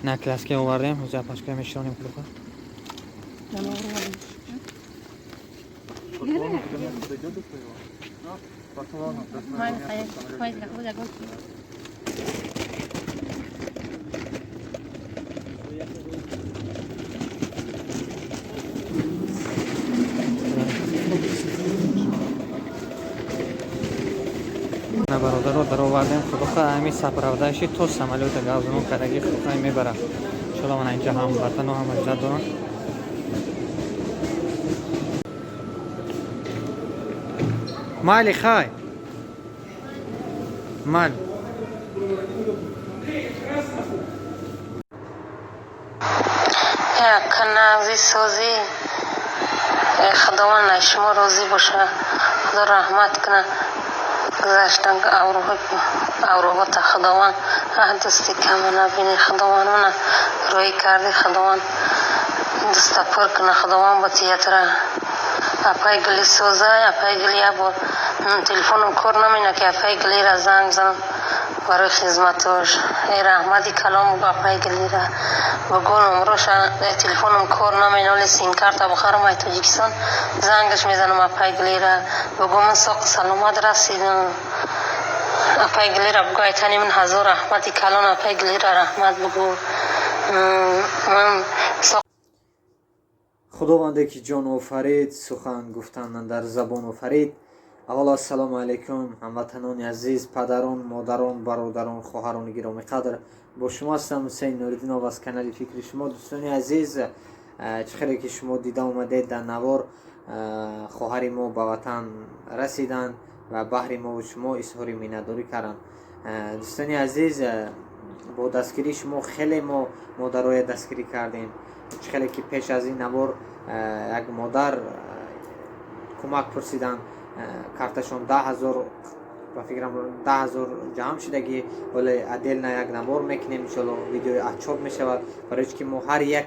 نکلاس که آوردیم و جاپاش که میشونیم کلوکا نه برادر رو در آوردیم کلوکا همی سپرودهشی تو سمالیوت گازونو کرگی کلوکا میبره چلو من اینجا هم وطن و هم اجزا دارم مالی خای مال کنازی سوزی خداوند شما روزی باشه خدا رحمت کنه گذاشتن اوروها تا خداوند دستی کم نبینی خداوند من روی کردی خداوند دستا پر کنه خداوند با تیتره اپای گلی سوزه اپای گلی با تلفنم کار نمینه که اپای گلی را زنگ زنم برای خدمتش ای رحمتی کلام با اپای گلی را بگو نمروش تلفنم کار نمینه ولی سیم کارت بخارم ای تاجیکستان زنگش میزنم اپای گلی را بگو من ساق سلامت رسیدم اپای گلی را بگو ایتانی من هزار رحمتی کلام اپای گلی را رحمت بگو من ساق خداونده که جان آفرید سخن گفتن در زبان آفرید اول السلام علیکم هموطنان عزیز پدران مادران برادران خواهران گرامی قدر با شما هستم حسین نوریدین آقا از کانال فکر شما دوستان عزیز چخیره که شما دیده اومدید در نوار خواهر ما به وطن رسیدن و بحر ما و شما اظهار مینه‌داری کردن دوستان عزیز با دستگیری شما خیلی ما مادرای دستگیری کردیم خیلی که پیش از این نوار یک مادر کمک پرسیدن کارتشون 10,000 و فکرم 10,000 جمع شدگی ولی عدل نه یک نوار میکنیم انشالله ویدیو اچوب میشود برای که ما هر یک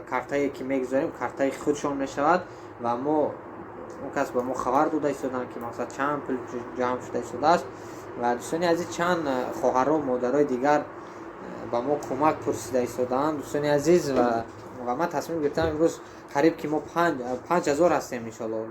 کارتایی که میگذاریم کارتای خودشون میشود و ما اون کس به ما خبر داده ایستادن که مثلا چند پول جمع شده ایستاده است و دوستان عزیز چند خواهران مادرای دیگر با ما کمک پرسیده ایستادن دوستان عزیز و من تصمیم گرفتم امروز قریب که ما 5,000 هستیم انشالله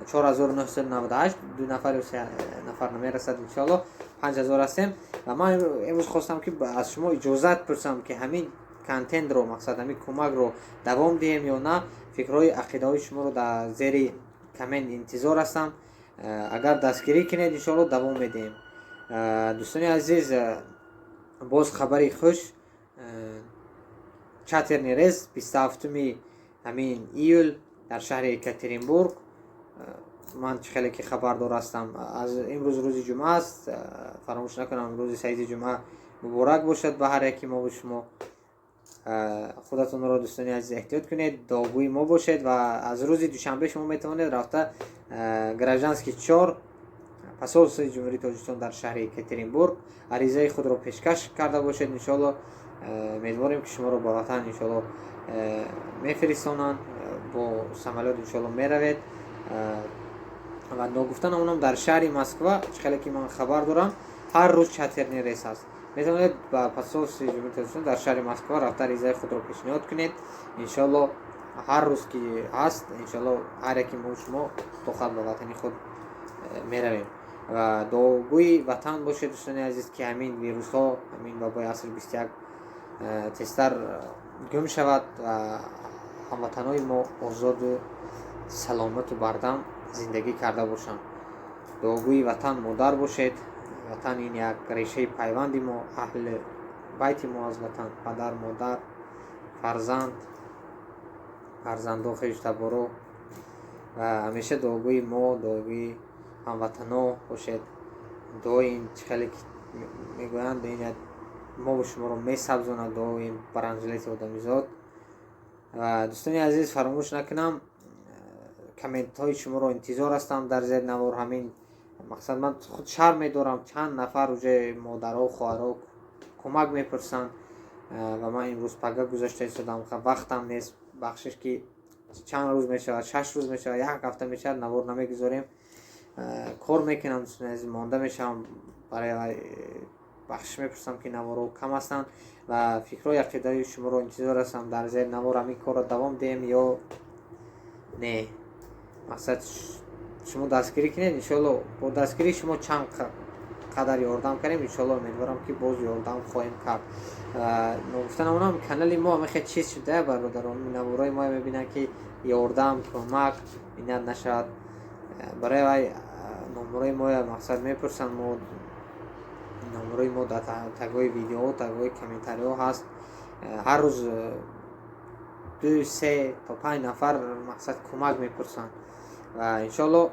4,998 دو نفر و 3 نفر نمیرسد انشالله 5,000 هستیم و من امروز خواستم که از شما اجازت پرسم که همین کانتنت رو مقصد همین کمک رو دوام دهیم یا نه فکرهای عقیده های شما رو در زیر کامنت انتظار هستم اگر دستگیری کنید انشالله دوام میدیم دوستان عزیز باز خبری خوش چاترنیرز 27 همین ایول در شهر یکاترینبورگ من خیلی که خبردار هستم از امروز روز جمعه است فراموش نکنم روز سعید جمعه مبارک باشد به هر یکی ما و شما خودتون را دوستانی عزیز احتیاط کنید داغوی ما باشید و از روز دوشنبه شما میتوانید رفته گراژانسکی 4 پاسپورت جمهوری تاجیکستان در شهر یکاترینبورگ عریضه خود را پیشکش کرده باشید انشالله امیدواریم که شما رو به وطن انشالله میفرستانند با سمالیات انشالله میروید و نگفتن اونم در شهر مسکو خیلی که من خبر دارم هر روز چاترنی ریس هست میتونید با پاسپورت جمهوری تاجیکستان در شهر مسکو رفته عریضه خود را پیشنهاد کنید انشالله هر روز که هست انشالله هر یکی ما شما تو خط به وطن خود میرویم و دعاگوی وطن باشه دوستان عزیز که همین ویروس ها همین وبای عصر 21 تستر گم شود و هموطنای ما آزاد و سلامت و بردم زندگی کرده باشند دعاگوی وطن مادر باشید وطن این یک ریشه پیوندی ما اهل بیت ما از وطن پدر مادر فرزند و خویش تبارو و همیشه دعاگوی ما دعاگوی هموطنا باشید دعایم خیلی میگویند این ما و شما رو می سبزونه دعایم برانجلیت آدمیزاد و دوستانی عزیز فراموش نکنم کامنت های شما رو انتظار هستم در زیر نوار همین مقصد من خود شرم میدارم چند نفر اوجه مادرها و خواهرها کمک میپرسن و من امروز پگه گذاشته ایستادم وقتم نیست بخشش که چند روز میشود 6 روز میشود 1 هفته میشود نوار نمیگذاریم کار میکنم دوستان عزیز مانده میشم برای бахшиш мепурсам ки наворо кам ҳастанд ва фикрҳои ақидаи шуморо интизор ҳастам дар зери навор ҳамин корро давом диҳем ё не. мақсад шумо дастгирӣ кунед, иншоалло бо дастгирии шумо чанд қадар ёрдам кардем, иншоалло умедворам ки боз ёрдам хоҳем кард. Ногуфта намонам канали мо ҳамихел чиз шуда бародарон, навораи мо мебинанд ки ёрдам кӯмак минат нашавад. барои вай номерои мо мақсад мепурсанд, мо номерои мо дар тагҳои видеоҳо, тагҳои комментариҳо ҳаст. ҳар рӯз 2, 3 то 5 нафар мақсад кӯмак мепурсанд ва иншоалло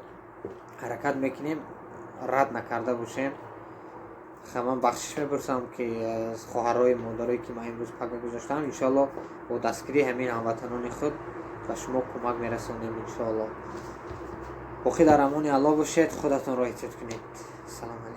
ҳаракат мекунем рад накарда бошем. ман бахшиш мепурсам ки аз хоҳарҳои модарое ки ман имрӯз пага гузоштам, иншоалло бо дастгирии ҳамин ҳамватанони худ ба шумо кӯмак мерасонем иншоалло. боқӣ дар амони аллоҳ бошед, худатонро эҳтиёт кунед. салом алейкум.